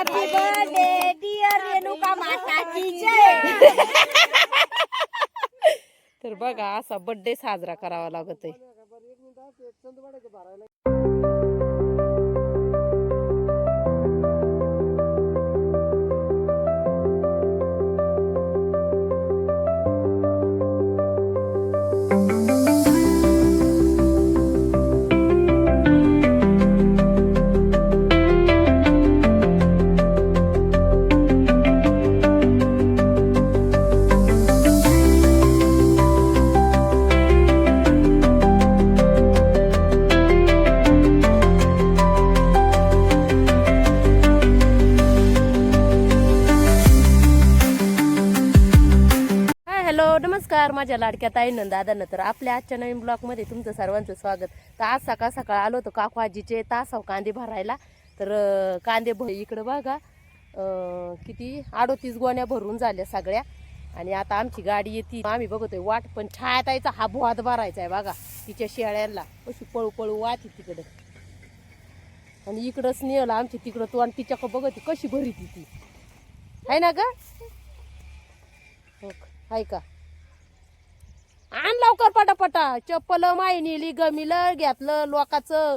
Happy birthday dear Renuka माताची जय. तर बघा असा बर्थडे साजरा करावा लागतोय. हॅलो नमस्कार माझ्या लाडक्या ताईनं दादांना. तर आपल्या आजच्या नवीन ब्लॉगमध्ये तुमचं सर्वांचं स्वागत. तर आज सकाळ सकाळ आलो होतो काकू आजीचे तासाव कांदे भरायला. तर कांदे इकडं बघा किती 38 गोण्या भरून झाल्या सगळ्या. आणि आता आमची गाडी येते, आम्ही बघतोय वाट. पण छायाताईचा हा भुवात भरायचा आहे बघा. तिच्या शेळ्यांना कशी पळू पळू वाहती तिकडं. आणि इकडंच नेलं आमची तिकडं तू. आणि तिच्याकडं बघते कशी भरी ती आहे ना ग. हाय का आण लवकर पटापटा. चप्पल माई नेली गमिलं घेतलं लोकाचं.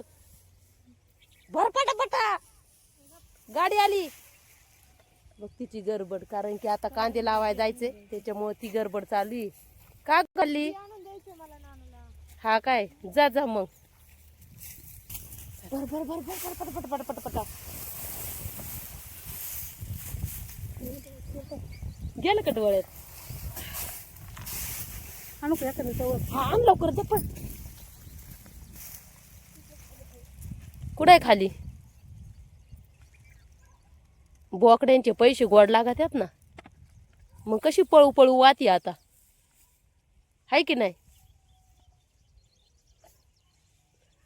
भर पटापटा गाडी आली बघ. तिची गडबड कारण की आता कांदे लावायला जायचे त्याच्यामुळे ती गडबड चालू आहे. का गल्ली हा काय जा जा मग. भर भर भर भर पटापट पटापट पटा. गेलं का डोळ्यात. आणू का हा आण लवकर ते पण. कुठे आहे खाली. बोकड्यांचे पैसे गोड लागत आहेत ना. मग कशी पळू पळू वाती आता हाय की नाही.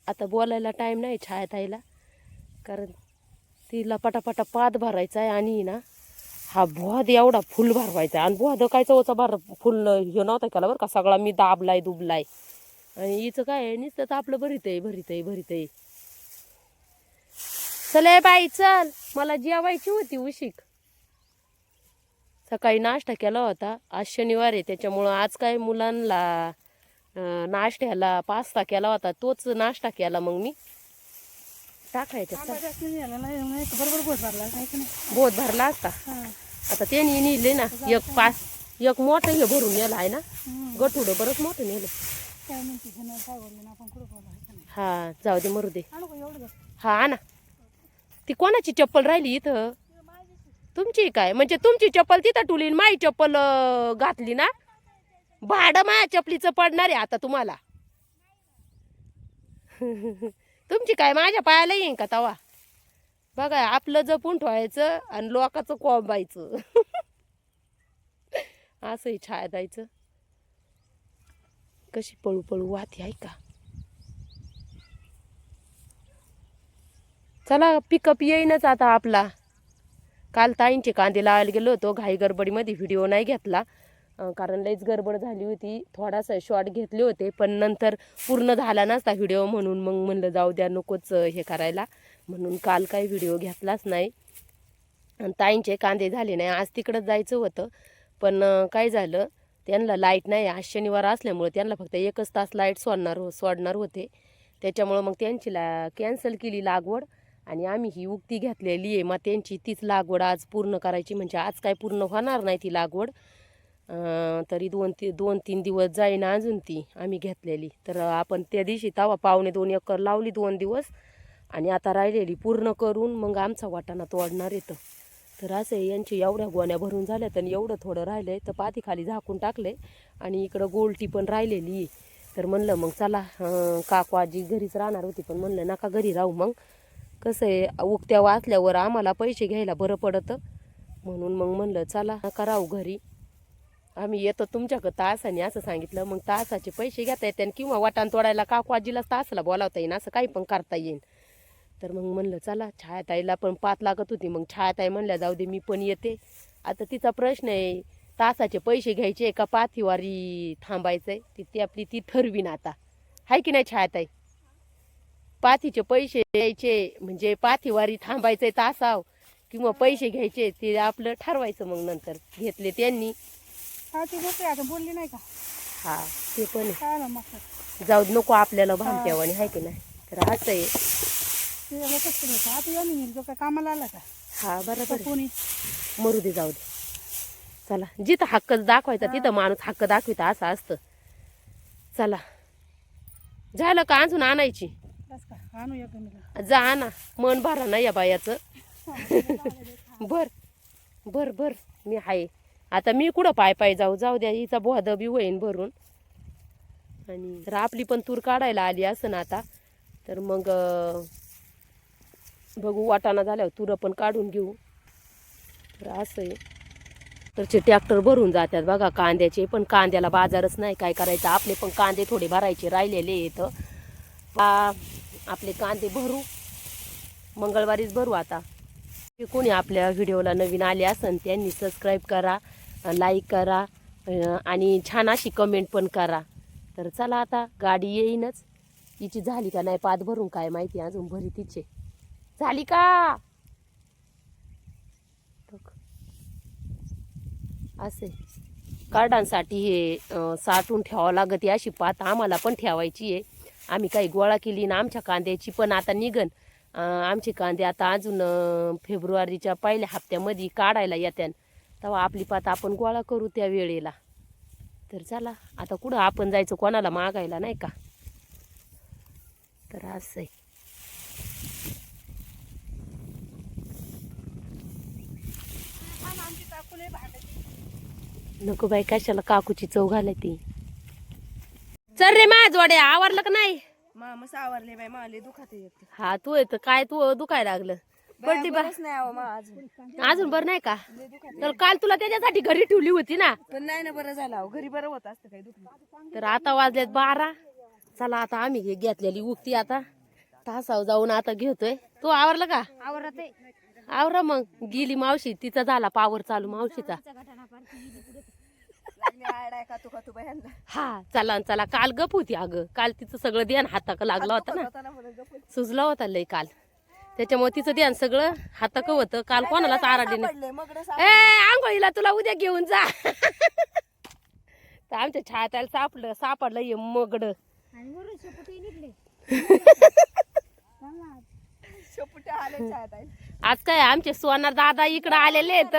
आता बोलायला टाइम नाही छायाताईला कारण तिला पटापटा पात भरायचा आहे. आणि ना हा भुवाद एवढा फुल भरवायचा. आणि भुवाद काय चवचा भर फुल हे नव्हता केला बरं का. सगळा मी दाबलाय दुबलाय. आणि हिचं काय आहे नुसतं आपलं भरीत आहे. चल बाई चल मला जेवायची होती उशीक. सकाळी नाश्ता केला होता. आज शनिवार आहे त्याच्यामुळं आज काय मुलांना नाश्त्याला पास्ता केला होता तोच नाश्ता केला. मग मी टाकायचा बोध भरला असता. आता त्यांनी नेले ना एक मोठं हे भरून नेलं आहे ना. गठुडं बरंच मोठं नेलं. हा जाऊ दे मरू दे. हा ना ती कोणाची चप्पल राहिली इथं. तुमची काय म्हणजे तुमची चप्पल तिथं टुली माई चप्पल घातली ना. भाडं माया चपलीचं पडणार आहे आता तुम्हाला. तुमची काय माझ्या पायाला येईन का तवा. बघा आपलं जपून ठेवायचं आणि लोकांचं कोंबायचं. असंही छाया द्यायचं. कशी पळू पळू वाहती आहे का. चला पिकअप येईनच आता आपला. काल ताईंचे कांदे लावायला गेलो होतो. घाई गडबडीमध्ये व्हिडिओ नाही घेतला कारण लईच गडबड झाली होती. थोडासा शॉर्ट घेतले होते पण नंतर पूर्ण झाला नसता व्हिडिओ. म्हणून मग म्हणलं जाऊ द्या नकोच हे करायला. म्हणून काल काही व्हिडिओ घेतलाच नाही. आणि ताईंचे कांदे झाले नाही. आज तिकडंच जायचं होतं पण काय झालं त्यांना लाईट नाही. आज शनिवार असल्यामुळे त्यांना फक्त 1च तास लाईट सोडणार होते. त्याच्यामुळं मग त्यांची कॅन्सल केली लागवड. आणि आम्ही ही उक्ती घेतलेली आहे. मग त्यांची तीच लागवड आज पूर्ण करायची. म्हणजे आज काय पूर्ण होणार नाही ती लागवड. तरी 2-3 दिवस जाईन अजून ती आम्ही घेतलेली. तर आपण त्या दिवशी तवा 2.25 एकर लावली 2 दिवस. आणि आता राहिलेली पूर्ण करून मग आमचा वाटाणा तोडणार येतं. तर असं यांची एवढ्या गोण्या भरून झाल्यात आणि एवढं थोडं राहिलं आहे. तर पाती खाली झाकून टाकले. आणि इकडं गोलटी पण राहिलेली आहे. तर म्हणलं मग चला काकू आजी घरीच राहणार होती पण म्हणलं नका घरी राहू. मग कसं आहे उक्त्या वाचल्यावर आम्हाला पैसे घ्यायला बरं पडतं. म्हणून मग म्हणलं चला नका राहू घरी. आम्ही येतो तुमच्याकडं तासाने असं सांगितलं. मग तासाचे पैसे घेता येते किंवा वाटाण तोडायला काकू आजीला तासाला बोलावता येईन. असं काही पण करता येईन. तर मग म्हणलं चला. छायाताईला पण 5 लागत होती. मग छायाताई म्हणल्या जाऊ दे मी पण येते. आता तिचा प्रश्न आहे तासाचे पैसे घ्यायचे का पाथीवारी थांबायचंय. ती आपली ती ठरवीन आता हाय की नाही छायाताई. पाथीचे पैसे द्यायचे म्हणजे पाथीवारी थांबायचंय तासाव किंवा पैसे घ्यायचे ते आपलं ठरवायचं मग नंतर घेतले त्यांनी. हा ती गोष्ट आता बोलली नाही का हा ते पण आहे. काय ना मग जाऊ दे, नको आपल्याला भामट्यावानी आहे की नाही. तर असं आहे. तिला लोकच केलं होतं. आता यांनी नेलं, जो काय कामाला आला का हा बरोबर आहे. कोणी मरू दे, जाऊ दे. चला, जिथं हक्क दाखवायचा तिथं माणूस हक्क दाखविता असं असतं. चला, झालं का अजून आणायची? बस का आणू या गमीला. जा आणा, मन भरा ना या बायाचं. बर बर बर, मी आहे आता. मी कुठं पाय पाय जाऊ, जाऊ द्या, हिचा बोध बी होईन भरून. आणि जर आपली पण तूर काढायला आली असं ना आता, तर मग बघू, वाटाणा झाल्यावर तूर पण काढून घेऊ. तर असं आहे. तरचे ट्रॅक्टर भरून जातात बघा कांद्याचे, पण कांद्याला बाजारच नाही. काय करायचं, आपले पण कांदे थोडे भरायचे राहिलेले येतं. आपले कांदे भरू, मंगळवारीच भरू. आता कोणी आपल्या व्हिडिओला नवीन आले असन त्यांनी सबस्क्राईब करा, लाईक करा आणि छान अशी कमेंट पण करा. तर चला, आता गाडी येईनच. हिची झाली का नाही पात भरून काय माहिती, अजून भरी तिचे झाली का. असे कार्डांसाठी हे साठवून ठेवावं लागत. अशी पात आम्हाला पण ठेवायची आहे. आम्ही काही गोळा केली ना आमच्या कांद्याची, पण आता निघन आमचे कांदे. आता अजून फेब्रुवारीच्या पहिल्या हप्त्यामध्ये काढायला येत्यान, तेव्हा आपली पात आपण गोळा करू त्या वेळेला. तर चला, आता कुठं आपण जायचं कोणाला मागायला, नाही का. तर असं आहे. नको बाई, कशाला काकूची चव घालाय ती. चल रे मा जोड्या, आवरलं का नाही? मस्त आवरले बाई, मला दुखात येत. हा तू येत काय, तू दुखायला लागलं. बड्डी बा नाही आहो मा अजून. अजून बरं नाही का? तर काल तुला त्याच्यासाठी घरी ठेवली होती ना. पण नाही ना, बरं झालं अहो. घरी बरं होत असतं काही दुखलं. तर आता वाजलेत 12. चला, आता आम्ही घेतलेली उक्ती आता तासाव जाऊन आता घेतोय. तू आवरलं का? आवरत आहे. आवरा मग. गेली मावशी, तिचा झाला पावर चालू मावशीचा. हा चला चला, काल गप होती अगं. काल तिचं सगळं ध्यान हाताक लागला होता ना, सुजला होता लय काल. त्याच्यामुळे तिचं ध्यान सगळं हाताक होतं. काल कोणालाच आराडी नाही. आंघोळीला तुला उद्या घेऊन जा. तर आमच्या छायाला सापडलं हे मगड. आज काय आमचे सोनार दादा इकडं आलेले आहेत.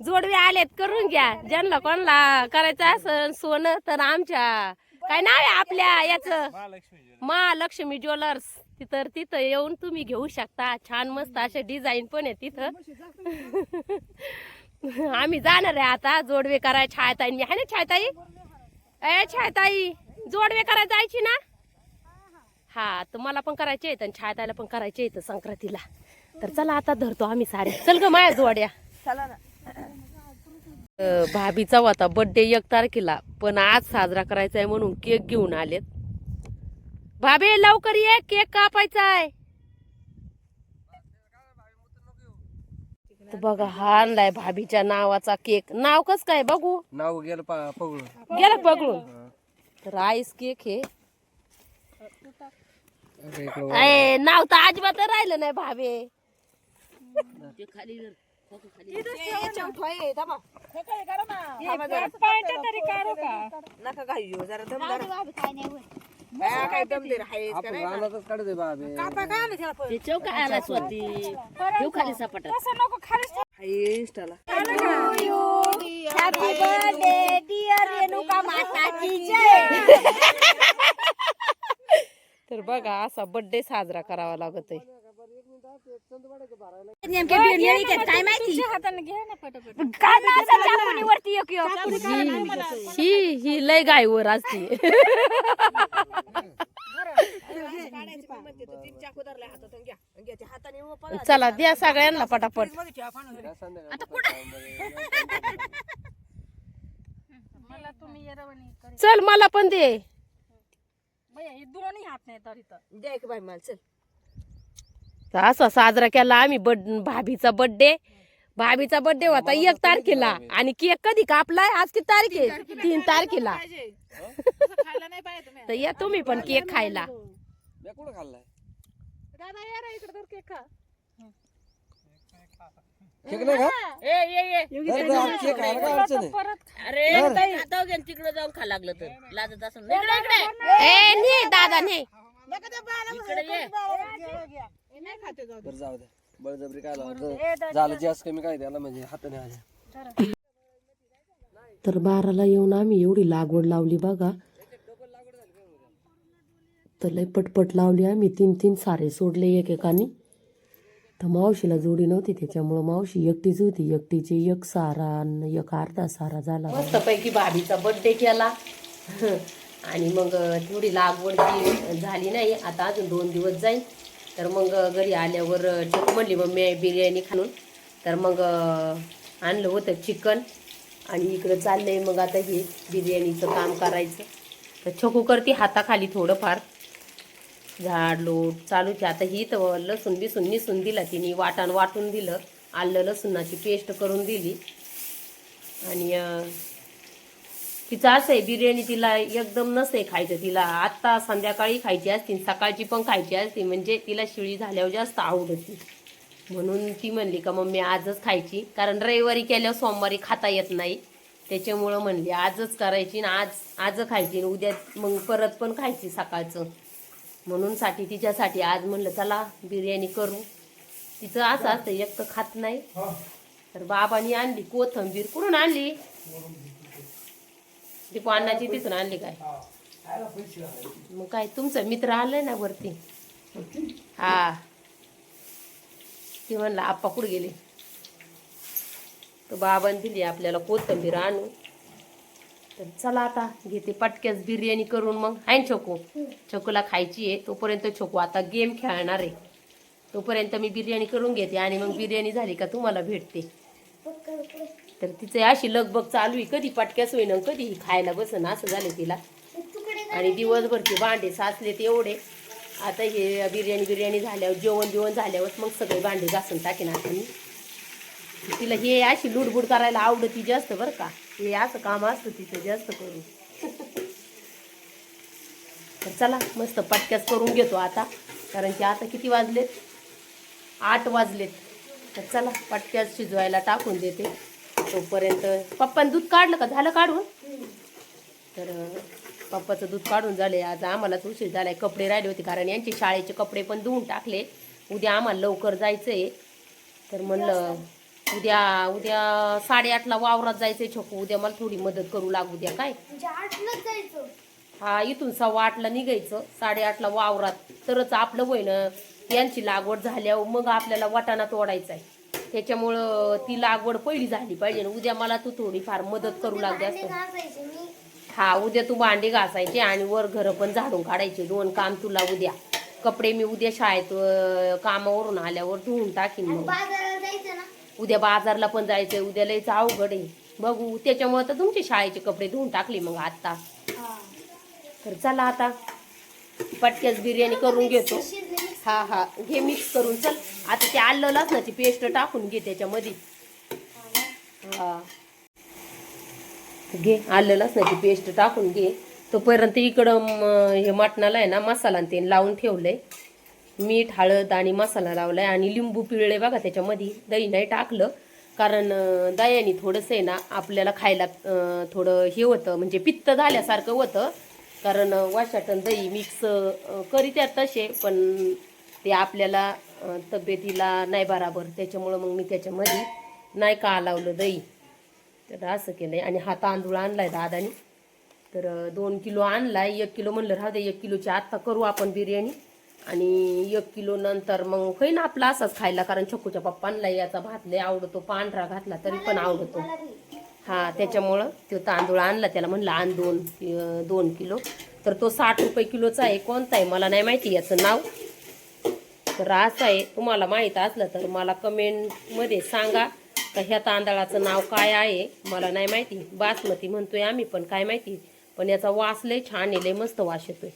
जोडवे आलेत, करून घ्या. ज्यांना कोणाला करायचं असं सोनं, तर आमच्या काय नाव आहे आपल्या याचं, महालक्ष्मी ज्वेलर्स. तिथं येऊन तुम्ही घेऊ शकता. छान मस्त असे डिझाईन पण आहे तिथं. आम्ही जाणार आहे आता जोडवे करायला. छायाताई मी आहे ना, छायाताई. छायाताई, जोडवे करायला जायची ना. हा, तर मला पण करायचे आहेत आणि छायाताईला पण करायचे आहेत संक्रांतीला. तर चला, आता धरतो आम्ही सारे. चल ग माया जोड्या. चला ना. भाभीचा होता बर्थडे 1 तारखेला, पण आज साजरा करायचा आहे म्हणून केक घेऊन आलेत. भाभी लवकर ये, केक कापायचा आहे. तर बघा, हा आणलाय भाभीच्या नावाचा केक. नाव कस काय बघू? नाव गेलं पगळून. गेलं पगळून. तर आईस केक हे. नाव तर अजिबात राहिलं नाही भाभी. नका घाई येऊ जरा दम धरा. काय नाही होत. काय दम दे राहायचं आपण रानातच काढते बाबे. कापा काय आलं त्याला पण? चौका आला स्वती खाली सपाट. तसं नको खालीच ठेव. हायस्टला. हॅपी बर्थडे डिअर रेणुका माताची जय. तर बघा, असा बर्थडे साजरा करावा लागतोय. नेमके बिर्याणी काय काय माहिती. हाताने घे ना पटापट. काय ना असं चाकुनीवरती एक ही लय गायवर असती. चला, द्या सगळ्यांना पटापट. मला तुम्ही येरवणी कर. चल, मला पण दे. भैया हे दोन्ही हात नाही तर इथं. द्या एक बाई मला. चल. तर असा साजरा केला आम्ही भाभीचा बर्थडे. भाभीचा बर्थडे होता 1 तारखेला आणि केक कधी कापलाय? आज किती तारीख आहे? 3 तारखेला. खायला नाही पाहिजे तुम्ही. तर या तुम्ही पण केक खायला. मी कुठं खाल्लाय? दादा या रे इकडे तर केक खा. केक नाही का अरे बा, केक खायला काय अडचण आहे अरे आता तिकडे जाऊन खा लागलं तर लाजत असं नाही दादा नाही इकडे ये बरं जाऊ दे बळजबरी काय लावतं झालं जास्त कमी काय त्याला म्हणजे हाताने आले तर 12ला येऊन आम्ही एवढी लागवड लावली बघा तर लय पटपट लावली आम्ही 3-3 सारे सोडले एकेकानी तर मावशीला जोडी नव्हती त्याच्यामुळं मावशी एकटीच होती एकटीची एक सारा आणि एक अर्धा सारा झाला मस्तपैकी भाभीचा बर्थडे केला आणि मग थोडी लागवड झाली नाही आता अजून 2 दिवस जाईल तर मग घरी आल्यावर चक्क म्हणली मम्मी बिर्याणी खाऊन तर मग आणलं होतं चिकन आणि इकडं चाललंय मग आता हे बिर्याणीचं काम करायचं तर छोकू करते हाताखाली थोडंफार झाड लोट चालूच आता ही तर लसूण बिसून निसून दिला तिने वाटून दिलं आलं लसूणाची पेस्ट करून दिली आणि तिचं असं आहे बिर्याणी तिला एकदम नसते खायचं तिला आत्ता संध्याकाळी खायची असती सकाळची पण खायची असती म्हणजे तिला शिळी झाल्यावर जास्त आवडती म्हणून ती म्हणली का मम्मी आजच खायची कारण रविवारी केल्यावर सोमवारी खाता येत नाही त्याच्यामुळं म्हणली आजच करायची ना आज खायची उद्या मग परत पण खायची सकाळचं म्हणून तिच्यासाठी आज म्हणलं चला बिर्याणी करू तिचं असं असतं एक तर खात नाही तर बाबांनी आणली कोथिंबीर कुठून आणली ती पानाची तिथून आणली काय मग काय तुमचा मित्र आलाय ना वरती हा ती म्हणला आप्पा कुठे गेले तर बाबांनी दिली आपल्याला कोथिंबीर आणू तर चला आता घेते पटक्यास बिर्याणी करून मग आहे छोकूला खायची आहे तोपर्यंत छोकू आता गेम खेळणार आहे तोपर्यंत मी बिर्याणी करून घेते आणि मग बिर्याणी झाली का तुम्हाला भेटते तर तिचं अशी लगबग चालू आहे कधी पटक्यास होईना कधी खायला बसन असं झालं तिला आणि दिवसभरचे भांडे साचले ते एवढे आता हे बिर्याणी झाल्यावर जेवण झाल्यावर मग सगळे भांडे घासून टाकेन आता मी तिला हे अशी लुडबुड करायला आवडती जास्त बरं का हे असं काम असतं तिचं जास्त करून तर चला मस्त पटक्यास करून घेतो आता कारण की आता किती वाजलेत 8 वाजलेत तर चला पटक्यास शिजवायला टाकून देते तोपर्यंत पप्पाने दूध काढलं का झालं काढून तर पप्पाचं दूध काढून झाले आज आम्हालाच उशीर झालाय कपडे राहिले होते कारण यांचे शाळेचे कपडे पण धुवून टाकले उद्या आम्हाला लवकर जायचंय तर म्हणलं उद्या 8:30ला वावरात जायचंय छोकू उद्या मला थोडी मदत करू लागू द्या काय हा इथून 8:15ला निघायचं 8:30ला वावरात तरच आपलं होईन यांची लागवड झाल्यावर मग आपल्याला वाटाणा तोडायचा आहे त्याच्यामुळं ती लागवड पहिली झाली पाहिजे उद्या मला तू थोडीफार मदत करू लागते असं हा उद्या तू भांडी घासायचे आणि वर घर पण झाडून काढायचे 2 काम तुला उद्या कपडे मी उद्या शाळेत कामावरून आल्यावर धुवून टाकीन मग उद्या बाजारला पण जायचंय उद्या लयच अवघड आहे बघू त्याच्यामुळे तर तुमचे शाळेचे कपडे धुवून टाकले मग आता तर चला आता पटक्यास बिर्याणी करून घेतो हा घे मिक्स करून चल आता ते आलं लसणाची पेस्ट टाकून घे त्याच्यामध्ये हा घे आलं लसणाची पेस्ट टाकून घे तोपर्यंत इकडं हे मटणाला आहे ना मसाला ते लावून ठेवलंय मीठ हळद आणि मसाला लावलाय आणि लिंबू पिळले बघा त्याच्यामध्ये दही नाही टाकलं कारण दह्याने थोडंसं आहे ना आपल्याला खायला थोडं हे होतं म्हणजे पित्त झाल्यासारखं होतं कारण वाशाटन दही मिक्स करीत्यात तसे पण ते आपल्याला तब्येतीला नाही बराबर त्याच्यामुळं मग मी त्याच्यामध्ये नाही का लावलं दही तर असं केलं आहे आणि हा तांदूळ आणला आहे दादानी तर 2 किलो आणला आहे 1 किलो म्हणलं राहू दे 1 किलोची आत्ता करू आपण बिर्याणी आणि 1 किलो नंतर मग काही ना आपला असाच खायला कारण छोकूच्या पप्पांना याचा भात लय आवडतो पांढरा घातला तरी पण आवडतो हा त्याच्यामुळं तो तांदूळ आणला त्याला म्हणलं आण 2 किलो तर तो 60 रुपये किलोचा आहे कोणता आहे मला नाही माहिती याचं नाव तर असं आहे तुम्हाला माहीत असलं तर मला कमेंटमध्ये सांगा का ह्या तांदळाचं नाव काय आहे मला नाही माहिती बासमती म्हणतोय आम्ही पण काय माहिती पण याचा वास लय छान आहे लय मस्त वास येतोय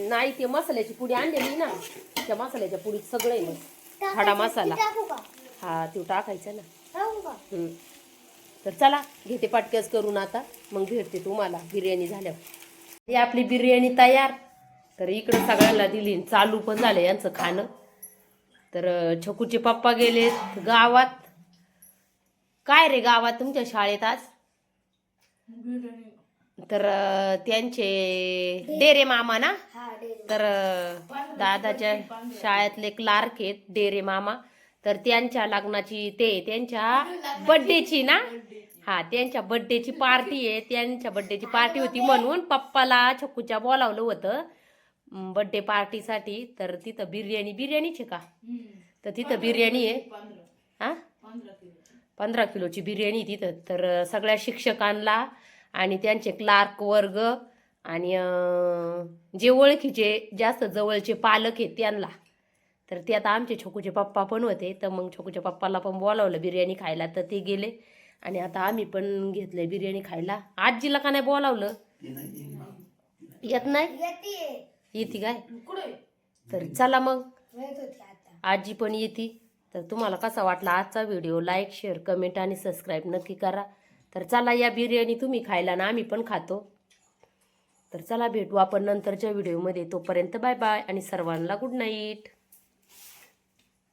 नाही ते मसाल्याची पुडी आणलेली ना त्या मसाल्याच्या पुडीत सगळं आहे मग खडा मसाला हा तो टाकायचा ना तर चला घेते पटक्यास करून आता मग भेटते तुम्हाला बिर्याणी झाल्यावर ही आपली बिर्याणी तयार तर इकडं सगळ्यांना दिली, चालू पण झालं यांचं खाणं. तर छकूचे पप्पा गेलेत गावात. काय रे गावात तुमच्या शाळेत आज? तर त्यांचे डेरे मामा ना, तर दादाच्या शाळेतले क्लार्क आहेत डेरे मामा. तर त्यांच्या लग्नाची त्यांच्या बड्डेची ना, हा त्यांच्या बड्डेची पार्टी आहे. त्यांच्या बड्डेची पार्टी होती म्हणून पप्पाला छकूच्या बोलावलं होतं बड्डे पार्टीसाठी. तर तिथं बिर्याणीचे का, तर तिथं बिर्याणी आहे. हा 15 किलोची बिर्याणी तिथं. तर सगळ्या शिक्षकांना आणि त्यांचे क्लार्क वर्ग आणि जे ओळखीचे जास्त जवळचे पालक आहेत त्यांना. तर ते आता आमचे छकूचे पप्पा पण होते. तर मग छकूच्या पप्पाला पण बोलावलं बिर्याणी खायला. तर ते गेले आणि आता आम्ही पण घेतलंय बिर्याणी खायला. आजीला का नाही बोलावलं? येत नाही, येते काय? तर चला मग, आजी पण येते. तर तुम्हाला कसा वाटला आजचा व्हिडिओ? लाईक, शेअर, कमेंट आणि सबस्क्राईब नक्की करा. तर चला, या बिर्याणी तुम्ही खायला ना, आम्ही पण खातो. तर चला, भेटू आपण नंतरच्या व्हिडिओमध्ये. तोपर्यंत बाय बाय आणि सर्वांना गुड नाईट.